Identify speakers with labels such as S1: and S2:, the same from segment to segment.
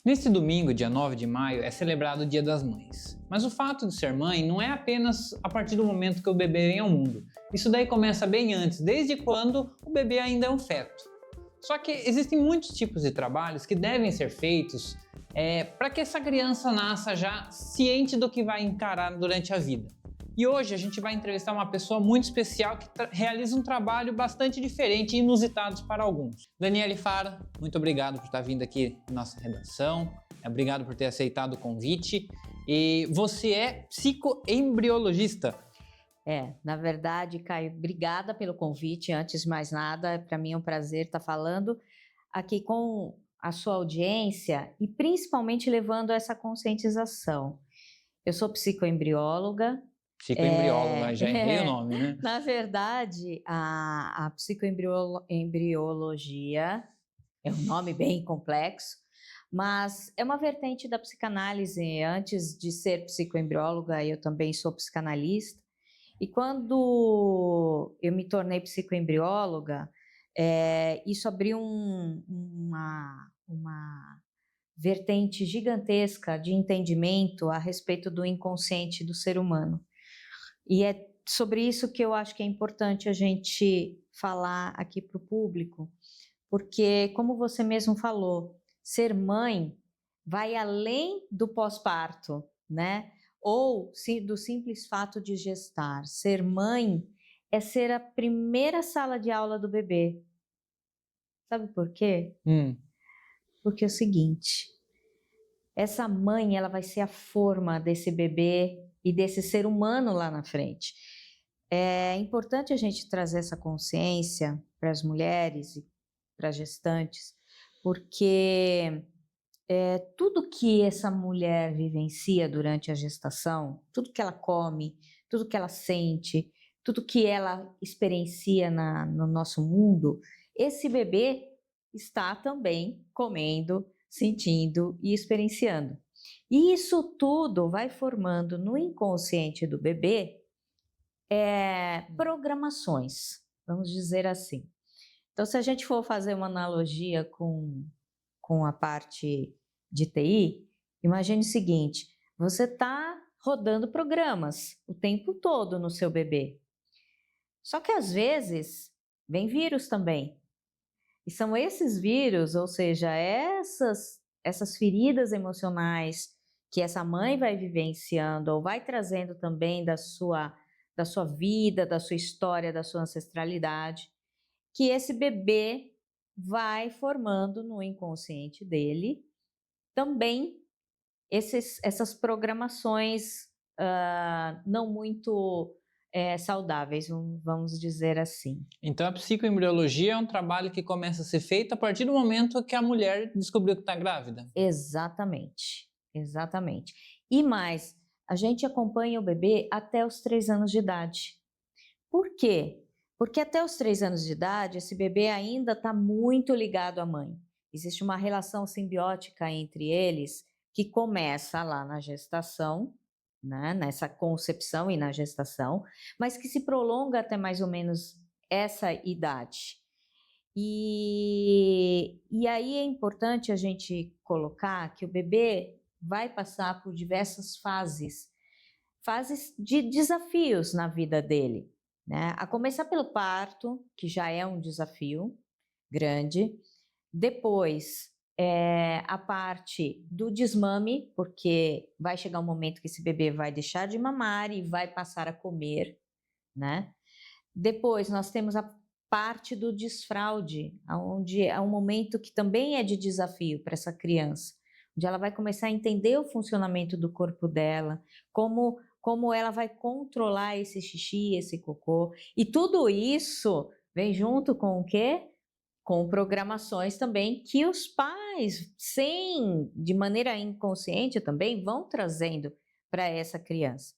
S1: Neste domingo, dia 9 de maio, é celebrado o Dia das Mães. Mas o fato de ser mãe não é apenas a partir do momento que o bebê vem ao mundo. Isso daí começa bem antes, desde quando o bebê ainda é um feto. Só que existem muitos tipos de trabalhos que devem ser feitos para que essa criança nasça já ciente do que vai encarar durante a vida. E hoje a gente vai entrevistar uma pessoa muito especial que realiza um trabalho bastante diferente e inusitado para alguns. Daniele Fara, muito obrigado por estar vindo aqui na nossa redação. Obrigado por ter aceitado o convite. E você é psicoembriologista.
S2: Na verdade, Caio, obrigada pelo convite. Antes de mais nada, para mim é um prazer estar falando aqui com a sua audiência e principalmente levando essa conscientização. Eu sou psicoembrióloga.
S1: Psicoembrióloga, já errei o nome, né?
S2: Na verdade, a psicoembriologia é um nome bem complexo, mas é uma vertente da psicanálise. Antes de ser psicoembrióloga, eu também sou psicanalista. E quando eu me tornei psicoembrióloga, isso abriu uma vertente gigantesca de entendimento a respeito do inconsciente do ser humano. E é sobre isso que eu acho que é importante a gente falar aqui para o público, porque, como você mesmo falou, ser mãe vai além do pós-parto, né? Ou do simples fato de gestar. Ser mãe é ser a primeira sala de aula do bebê. Sabe por quê? Porque é o seguinte, essa mãe, ela vai ser a forma desse bebê e desse ser humano lá na frente. É importante a gente trazer essa consciência para as mulheres e para as gestantes, porque tudo que essa mulher vivencia durante a gestação, tudo que ela come, tudo que ela sente, tudo que ela experiencia no nosso mundo, esse bebê está também comendo, sentindo e experienciando. E isso tudo vai formando no inconsciente do bebê programações, vamos dizer assim. Então, se a gente for fazer uma analogia com a parte de TI, imagine o seguinte, você está rodando programas o tempo todo no seu bebê. Só que às vezes vem vírus também. E são esses vírus, ou seja, essas feridas emocionais que essa mãe vai vivenciando ou vai trazendo também da sua vida, da sua história, da sua ancestralidade, que esse bebê vai formando no inconsciente dele também essas programações não muito saudáveis, vamos dizer assim.
S1: Então a psicoembriologia é um trabalho que começa a ser feito a partir do momento que a mulher descobriu que está grávida.
S2: Exatamente, exatamente. E mais, a gente acompanha o bebê até os 3 anos de idade. Por quê? Porque até os 3 anos de idade, esse bebê ainda está muito ligado à mãe. Existe uma relação simbiótica entre eles que começa lá na gestação, né, nessa concepção e na gestação, mas que se prolonga até mais ou menos essa idade. E aí é importante a gente colocar que o bebê vai passar por diversas fases de desafios na vida dele, né? A começar pelo parto, que já é um desafio grande. Depois, a parte do desmame, porque vai chegar um momento que esse bebê vai deixar de mamar e vai passar a comer, né? Depois, nós temos a parte do desfraude, onde é um momento que também é de desafio para essa criança, onde ela vai começar a entender o funcionamento do corpo dela, como ela vai controlar esse xixi, esse cocô, e tudo isso vem junto com o quê? Com programações também que os pais, de maneira inconsciente também, vão trazendo para essa criança.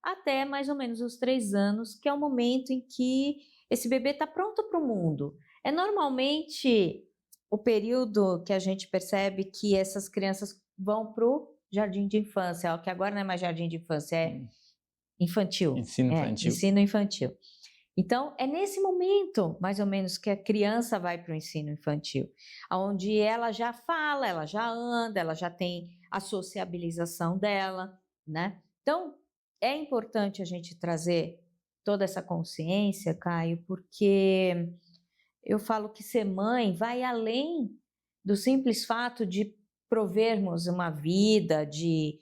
S2: Até mais ou menos os 3 anos, que é o momento em que esse bebê está pronto para o mundo. É normalmente o período que a gente percebe que essas crianças vão para o jardim de infância, ó, que agora não é mais jardim de infância, é infantil.
S1: Ensino infantil.
S2: Ensino infantil. Então, é nesse momento, mais ou menos, que a criança vai para o ensino infantil, onde ela já fala, ela já anda, ela já tem a sociabilização dela, né? Então, é importante a gente trazer toda essa consciência, Caio, porque eu falo que ser mãe vai além do simples fato de provermos uma vida, de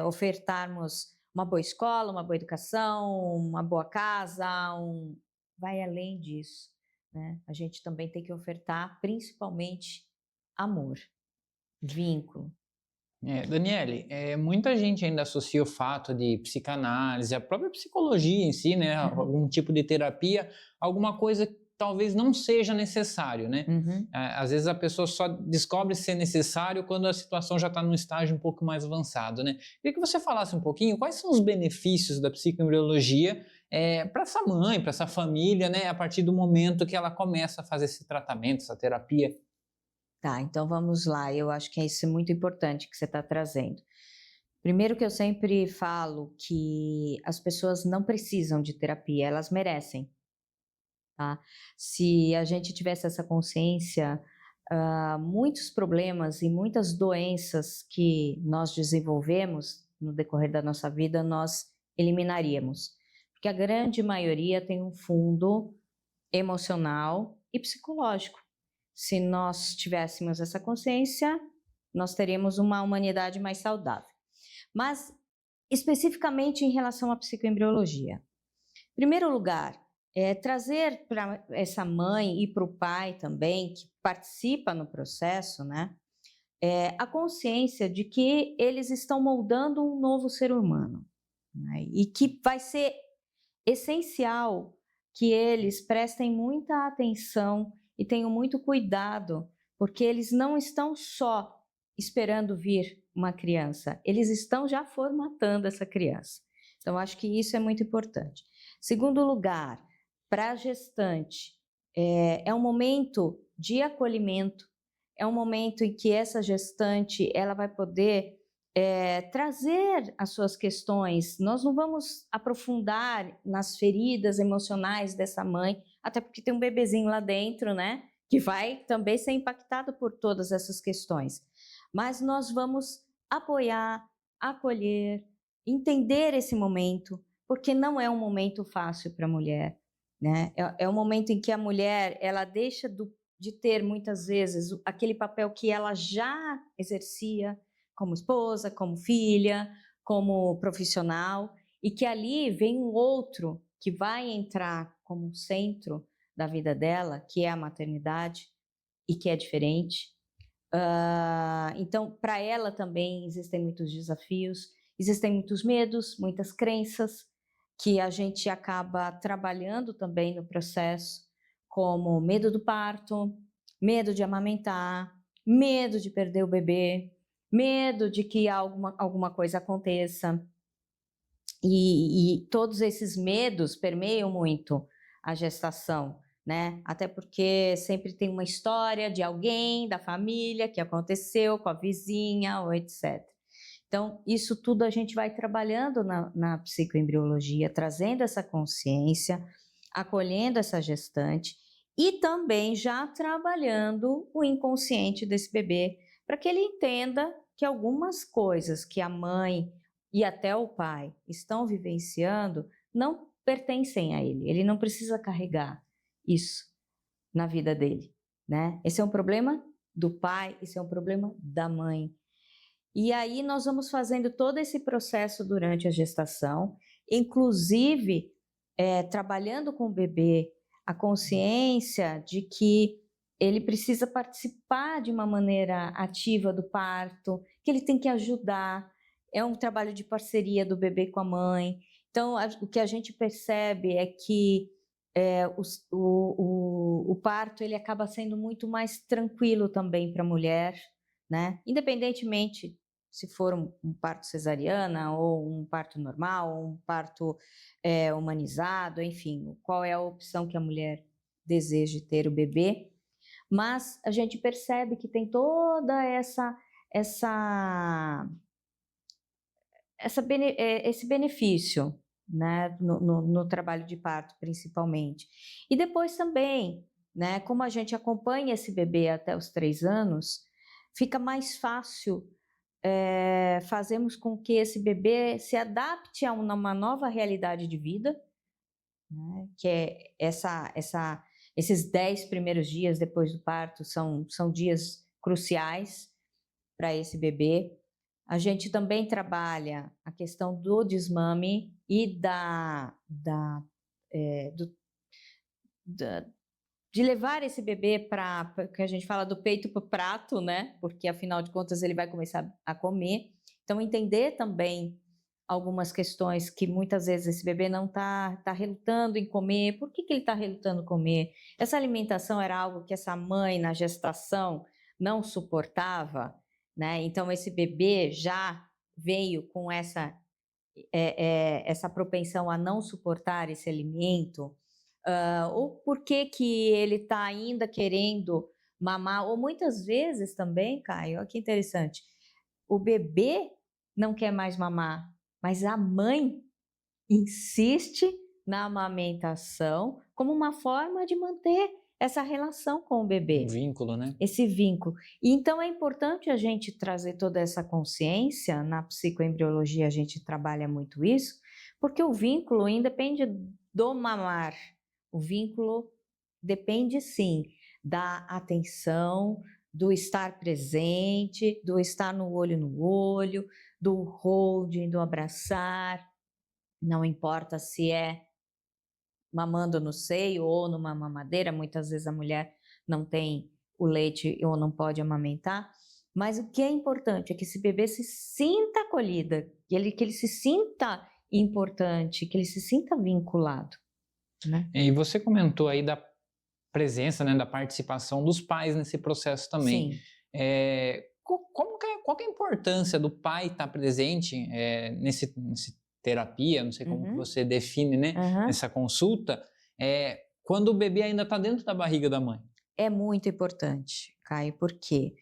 S2: ofertarmos uma boa escola, uma boa educação, uma boa casa, vai além disso, né? A gente também tem que ofertar principalmente amor, vínculo.
S1: Daniele, muita gente ainda associa o fato de psicanálise, a própria psicologia em si, né, algum tipo de terapia, alguma coisa que talvez não seja necessário, né?
S2: Uhum.
S1: Às vezes a pessoa só descobre ser necessário quando a situação já está num estágio um pouco mais avançado, né? Queria que você falasse um pouquinho quais são os benefícios da psicoembriologia para essa mãe, para essa família, né, a partir do momento que ela começa a fazer esse tratamento, essa terapia.
S2: Tá, então vamos lá. Eu acho que isso é muito importante que você está trazendo. Primeiro que eu sempre falo que as pessoas não precisam de terapia, elas merecem, tá? Se a gente tivesse essa consciência, muitos problemas e muitas doenças que nós desenvolvemos no decorrer da nossa vida, nós eliminaríamos. Porque a grande maioria tem um fundo emocional e psicológico. Se nós tivéssemos essa consciência, nós teríamos uma humanidade mais saudável. Mas, especificamente em relação à psicoembriologia. Em primeiro lugar, trazer para essa mãe e para o pai também, que participa no processo, né, a consciência de que eles estão moldando um novo ser humano, né, e que vai ser essencial que eles prestem muita atenção e tenham muito cuidado, porque eles não estão só esperando vir uma criança, eles estão já formatando essa criança. Então, acho que isso é muito importante. Segundo lugar, para a gestante, é um momento de acolhimento, é um momento em que essa gestante ela vai poder trazer as suas questões. Nós não vamos aprofundar nas feridas emocionais dessa mãe, até porque tem um bebezinho lá dentro, né? Que vai também ser impactado por todas essas questões. Mas nós vamos apoiar, acolher, entender esse momento, porque não é um momento fácil para a mulher, né? É um momento em que a mulher ela deixa de ter muitas vezes aquele papel que ela já exercia como esposa, como filha, como profissional, e que ali vem um outro que vai entrar como centro da vida dela, que é a maternidade, e que é diferente. Então, para ela também existem muitos desafios, existem muitos medos, muitas crenças, que a gente acaba trabalhando também no processo, como medo do parto, medo de amamentar, medo de perder o bebê, medo de que alguma coisa aconteça. E todos esses medos permeiam muito a gestação, né? Até porque sempre tem uma história de alguém, da família, que aconteceu com a vizinha, ou etc. Então, isso tudo a gente vai trabalhando na psicoembriologia, trazendo essa consciência, acolhendo essa gestante e também já trabalhando o inconsciente desse bebê, para que ele entenda que algumas coisas que a mãe e até o pai estão vivenciando não pertencem a ele. Ele não precisa carregar isso na vida dele, né? Esse é um problema do pai, esse é um problema da mãe. E aí nós vamos fazendo todo esse processo durante a gestação, inclusive trabalhando com o bebê a consciência de que ele precisa participar de uma maneira ativa do parto, que ele tem que ajudar. É um trabalho de parceria do bebê com a mãe. Então, o que a gente percebe é que o parto ele acaba sendo muito mais tranquilo também para a mulher, né? Independentemente se for um parto cesariana ou um parto normal, ou um parto humanizado, enfim, qual é a opção que a mulher deseja ter o bebê. Mas a gente percebe que tem toda esse benefício, né, no trabalho de parto, principalmente. E depois também, né, como a gente acompanha esse bebê até os 3 anos, fica mais fácil fazermos com que esse bebê se adapte a uma nova realidade de vida, né, que é esses 10 primeiros dias depois do parto são dias cruciais para esse bebê. A gente também trabalha a questão do desmame e da- de levar esse bebê para, que a gente fala do peito para o prato, né? Porque afinal de contas ele vai começar a comer. Então, entender também algumas questões que muitas vezes esse bebê não tá relutando em comer. Por que ele está relutando em comer? Essa alimentação era algo que essa mãe na gestação não suportava, né? Então, esse bebê já veio com essa propensão a não suportar esse alimento, ou por que que ele está ainda querendo mamar, ou muitas vezes também, Caio, olha que interessante, o bebê não quer mais mamar, mas a mãe insiste na amamentação como uma forma de manter essa relação com o
S1: Um
S2: bebê,
S1: vínculo, né?
S2: esse vínculo. E então é importante a gente trazer toda essa consciência, na psicoembriologia a gente trabalha muito isso, porque o vínculo independe do mamar, o vínculo depende sim da atenção, do estar presente, do estar no olho, do holding, do abraçar, não importa se é mamando no seio ou numa mamadeira, muitas vezes a mulher não tem o leite ou não pode amamentar, mas o que é importante é que esse bebê se sinta acolhida, que ele se sinta importante, que ele se sinta vinculado, né?
S1: E você comentou aí da presença, né, da participação dos pais nesse processo também.
S2: Sim.
S1: Qual que é a importância do pai estar presente nesse terapia, não sei como que
S2: Uhum.
S1: você define, né,
S2: Aham.
S1: essa consulta, quando o bebê ainda está dentro da barriga da mãe?
S2: É muito importante, Caio, porque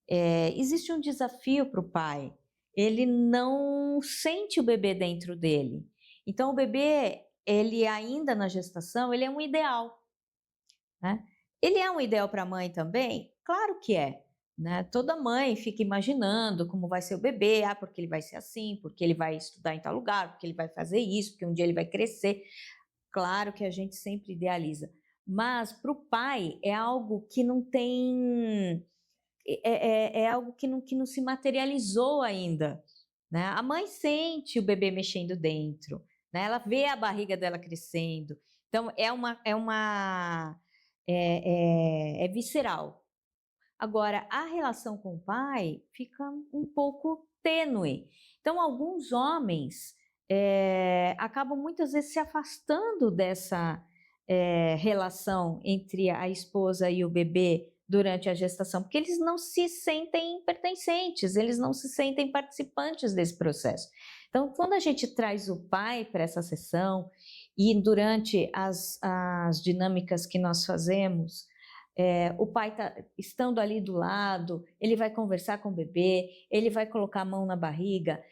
S2: existe um desafio para o pai. Ele não sente o bebê dentro dele. Então, o bebê, ele ainda na gestação, ele é um ideal, né? Ele é um ideal para a mãe também? Claro que é. Né? Toda mãe fica imaginando como vai ser o bebê, porque ele vai ser assim, porque ele vai estudar em tal lugar, porque ele vai fazer isso, porque um dia ele vai crescer. Claro que a gente sempre idealiza, mas para o pai é algo que não tem, é algo que não se materializou ainda, né? A mãe sente o bebê mexendo dentro, né? Ela vê a barriga dela crescendo, então é visceral. Agora, a relação com o pai fica um pouco tênue. Então, alguns homens acabam muitas vezes se afastando dessa relação entre a esposa e o bebê durante a gestação, porque eles não se sentem pertencentes, eles não se sentem participantes desse processo. Então, quando a gente traz o pai para essa sessão e durante as dinâmicas que nós fazemos, o pai estando ali do lado, ele vai conversar com o bebê, ele vai colocar a mão na barriga,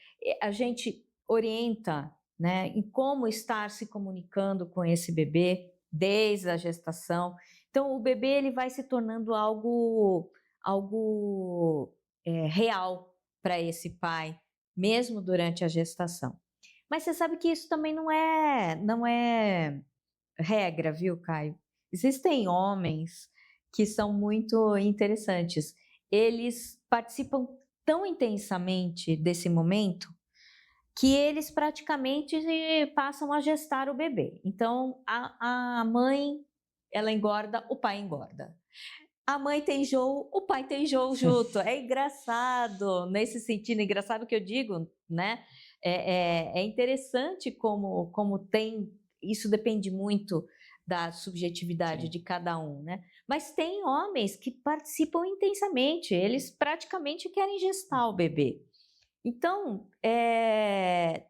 S2: a gente orienta, né, em como estar se comunicando com esse bebê desde a gestação. Então, o bebê ele vai se tornando algo real para esse pai, mesmo durante a gestação. Mas você sabe que isso também não é regra, viu, Caio? Existem homens que são muito interessantes. Eles participam tão intensamente desse momento que eles praticamente passam a gestar o bebê. Então, a mãe, ela engorda, o pai engorda. A mãe tem enjoo, o pai tem enjoo junto. É engraçado, nesse sentido, engraçado que eu digo, né? É interessante como tem, isso depende muito da subjetividade
S1: Sim.
S2: de cada um, né? Mas tem homens que participam intensamente, eles praticamente querem gestar o bebê. Então,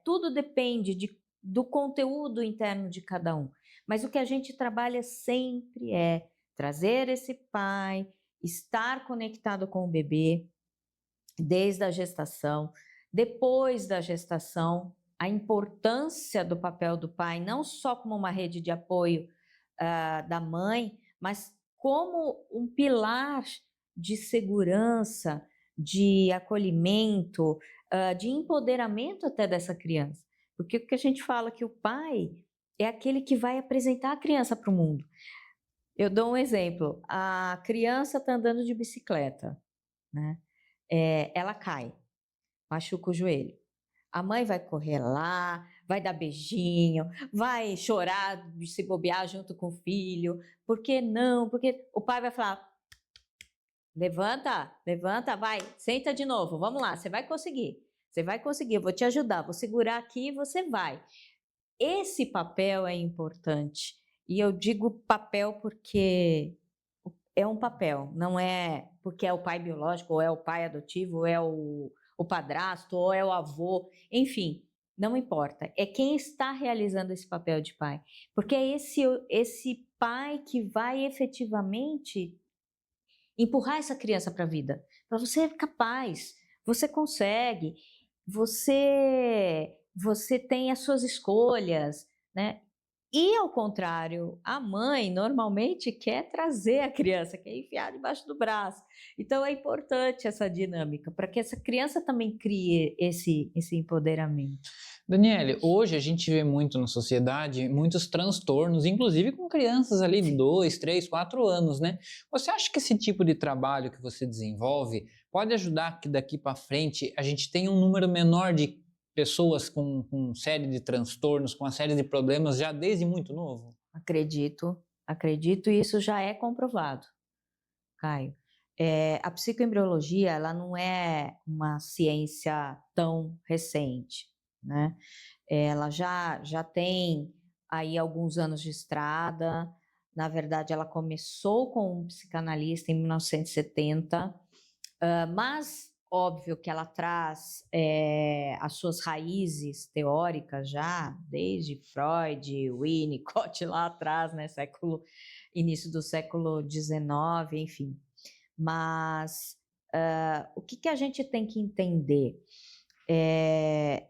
S2: tudo depende do conteúdo interno de cada um. Mas o que a gente trabalha sempre é trazer esse pai, estar conectado com o bebê desde a gestação, depois da gestação, a importância do papel do pai, não só como uma rede de apoio da mãe, mas como um pilar de segurança, de acolhimento, de empoderamento até dessa criança. Porque o que a gente fala que o pai é aquele que vai apresentar a criança para o mundo. Eu dou um exemplo, a criança está andando de bicicleta, né? Ela cai, machuca o joelho. A mãe vai correr lá, vai dar beijinho, vai chorar, se bobear junto com o filho. Por que não? Porque o pai vai falar: levanta, levanta, vai, senta de novo, vamos lá, você vai conseguir. Você vai conseguir, eu vou te ajudar, vou segurar aqui e você vai. Esse papel é importante. E eu digo papel porque é um papel, não é porque é o pai biológico, ou é o pai adotivo, ou é o padrasto, ou é o avô, enfim, não importa. É quem está realizando esse papel de pai. Porque é esse pai que vai efetivamente empurrar essa criança para a vida. Para você é capaz, você consegue, você tem as suas escolhas, né? E ao contrário, a mãe normalmente quer trazer a criança, quer enfiar debaixo do braço. Então é importante essa dinâmica para que essa criança também crie esse empoderamento.
S1: Daniele, hoje a gente vê muito na sociedade muitos transtornos, inclusive com crianças ali de 2, 3, 4 anos, né? Você acha que esse tipo de trabalho que você desenvolve pode ajudar que daqui para frente a gente tenha um número menor de pessoas com série de transtornos, com uma série de problemas já desde muito novo?
S2: Acredito e isso já é comprovado, Caio. A psicoembriologia, ela não é uma ciência tão recente, né? Ela já tem aí alguns anos de estrada. Na verdade, ela começou com um psicanalista em 1970, mas óbvio que ela traz as suas raízes teóricas já desde Freud, Winnicott lá atrás, né, início do século XIX, enfim. Mas o que a gente tem que entender é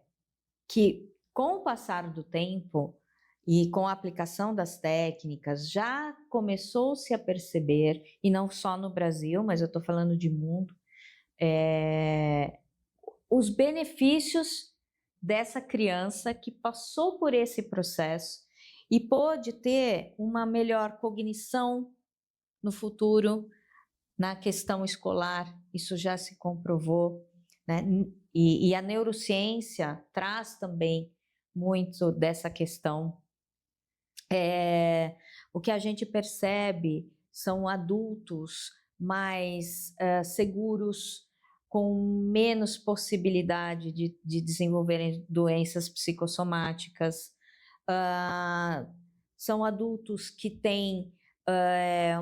S2: que com o passar do tempo e com a aplicação das técnicas, já começou-se a perceber, e não só no Brasil, mas eu estou falando de mundo, os benefícios dessa criança que passou por esse processo e pôde ter uma melhor cognição no futuro, na questão escolar, isso já se comprovou, né? E a neurociência traz também muito dessa questão. O que a gente percebe são adultos mais seguros, com menos possibilidade de desenvolverem doenças psicossomáticas. São adultos que têm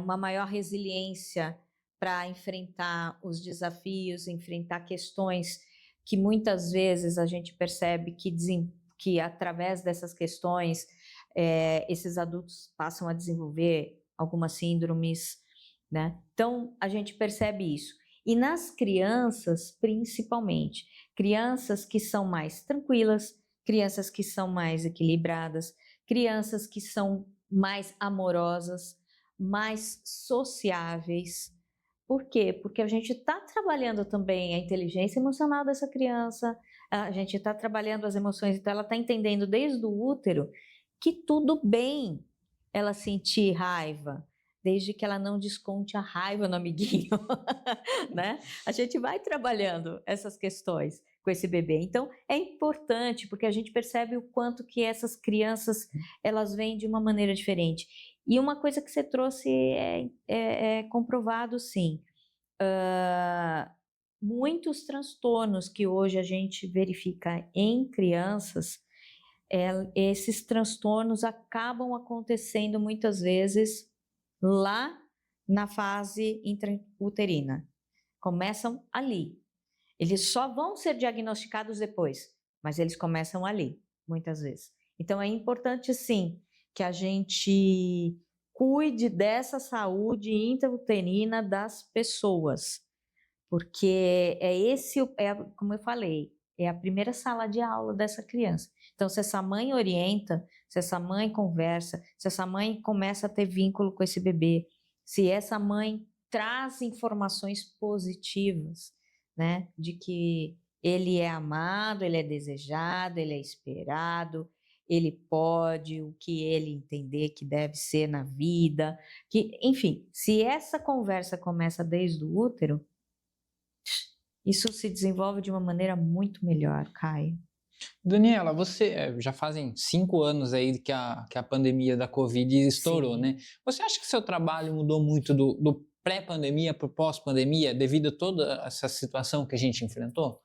S2: uma maior resiliência para enfrentar os desafios, enfrentar questões que muitas vezes a gente percebe que através dessas questões esses adultos passam a desenvolver algumas síndromes, né? Então a gente percebe isso. E nas crianças, principalmente, crianças que são mais tranquilas, crianças que são mais equilibradas, crianças que são mais amorosas, mais sociáveis. Por quê? Porque a gente está trabalhando também a inteligência emocional dessa criança, a gente está trabalhando as emoções, então ela está entendendo desde o útero que tudo bem ela sentir raiva, desde que ela não desconte a raiva no amiguinho, né? A gente vai trabalhando essas questões com esse bebê. Então, é importante, porque a gente percebe o quanto que essas crianças, elas vêm de uma maneira diferente. E uma coisa que você trouxe é comprovado, sim. Muitos transtornos que hoje a gente verifica em crianças, esses transtornos acabam acontecendo muitas vezes lá na fase intrauterina. Começam ali. Eles só vão ser diagnosticados depois, mas eles começam ali, muitas vezes. Então é importante, sim, que a gente cuide dessa saúde intrauterina das pessoas, porque como eu falei, é a primeira sala de aula dessa criança. Então, se essa mãe orienta, se essa mãe conversa, se essa mãe começa a ter vínculo com esse bebê, se essa mãe traz informações positivas, né, de que ele é amado, ele é desejado, ele é esperado, ele pode, o que ele entender que deve ser na vida, que, enfim, se essa conversa começa desde o útero, isso se desenvolve de uma maneira muito melhor, Caio.
S1: Daniela, você já fazem 5 anos aí que a pandemia da Covid estourou,
S2: Sim.
S1: né? Você acha que seu trabalho mudou muito do pré-pandemia para o pós-pandemia devido a toda essa situação que a gente enfrentou?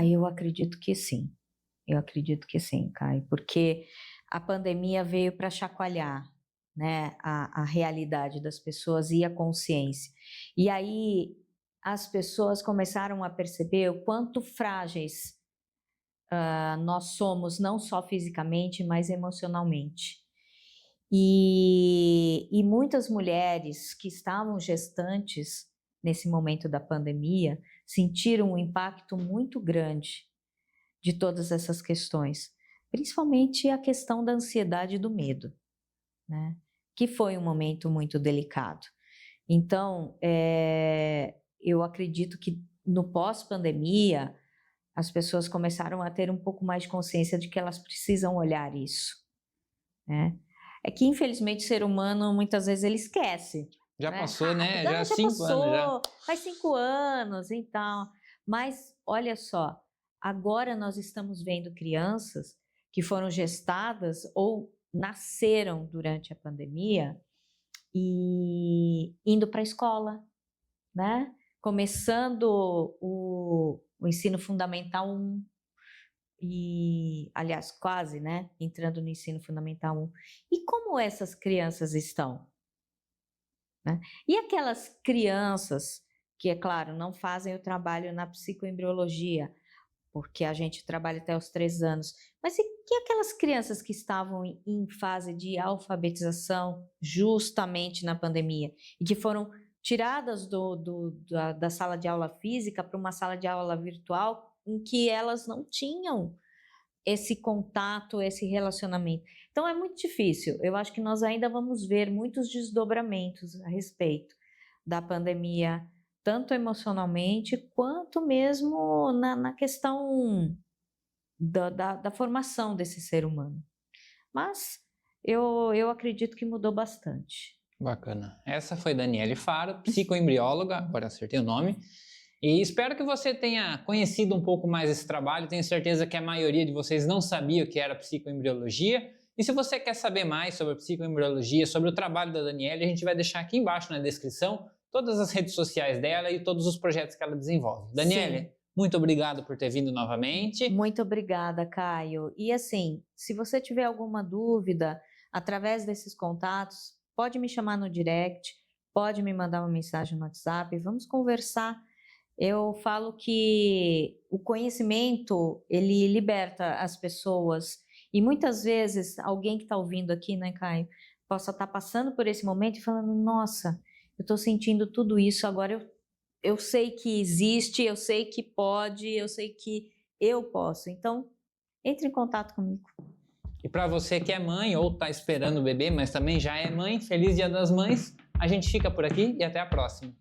S2: Eu acredito que sim. Eu acredito que sim, Caio, porque a pandemia veio para chacoalhar, né, a realidade das pessoas e a consciência. E aí as pessoas começaram a perceber o quanto frágeis nós somos, não só fisicamente, mas emocionalmente. E muitas mulheres que estavam gestantes nesse momento da pandemia sentiram um impacto muito grande de todas essas questões, principalmente a questão da ansiedade e do medo, né? Que foi um momento muito delicado. Então, eu acredito que no pós-pandemia, as pessoas começaram a ter um pouco mais de consciência de que elas precisam olhar isso, né? É que, infelizmente, o ser humano, muitas vezes, ele esquece.
S1: Já
S2: Né?
S1: passou, né?
S2: Rápido,
S1: Já
S2: já
S1: 5 anos já.
S2: passou, faz 5 anos, então. Mas, olha só, agora nós estamos vendo crianças que foram gestadas ou nasceram durante a pandemia e indo para a escola, né? Começando o ensino fundamental 1 e, aliás, quase, né? Entrando no ensino fundamental 1. E como essas crianças estão? Né? E aquelas crianças que, é claro, não fazem o trabalho na psicoembriologia, porque a gente trabalha até os 3 anos, mas e aquelas crianças que estavam em fase de alfabetização justamente na pandemia e que foram tiradas da sala de aula física para uma sala de aula virtual em que elas não tinham esse contato, esse relacionamento. Então é muito difícil. Eu acho que nós ainda vamos ver muitos desdobramentos a respeito da pandemia, tanto emocionalmente quanto mesmo na questão da formação desse ser humano. Mas eu acredito que mudou bastante.
S1: Bacana. Essa foi Daniele Faro, psicoembrióloga, agora acertei o nome. E espero que você tenha conhecido um pouco mais esse trabalho. Tenho certeza que a maioria de vocês não sabia o que era psicoembriologia. E se você quer saber mais sobre a psicoembriologia, sobre o trabalho da Daniele, a gente vai deixar aqui embaixo na descrição todas as redes sociais dela e todos os projetos que ela desenvolve. Daniele,
S2: Sim.
S1: muito obrigado por ter vindo novamente.
S2: Muito obrigada, Caio. E assim, se você tiver alguma dúvida, através desses contatos, pode me chamar no direct, pode me mandar uma mensagem no WhatsApp, vamos conversar. Eu falo que o conhecimento, ele liberta as pessoas e muitas vezes alguém que está ouvindo aqui, né, Caio, possa estar passando por esse momento e falando, nossa, eu estou sentindo tudo isso, agora eu sei que existe, eu sei que pode, eu sei que eu posso. Então, entre em contato comigo.
S1: E para você que é mãe ou está esperando o bebê, mas também já é mãe, feliz Dia das Mães. A gente fica por aqui e até a próxima.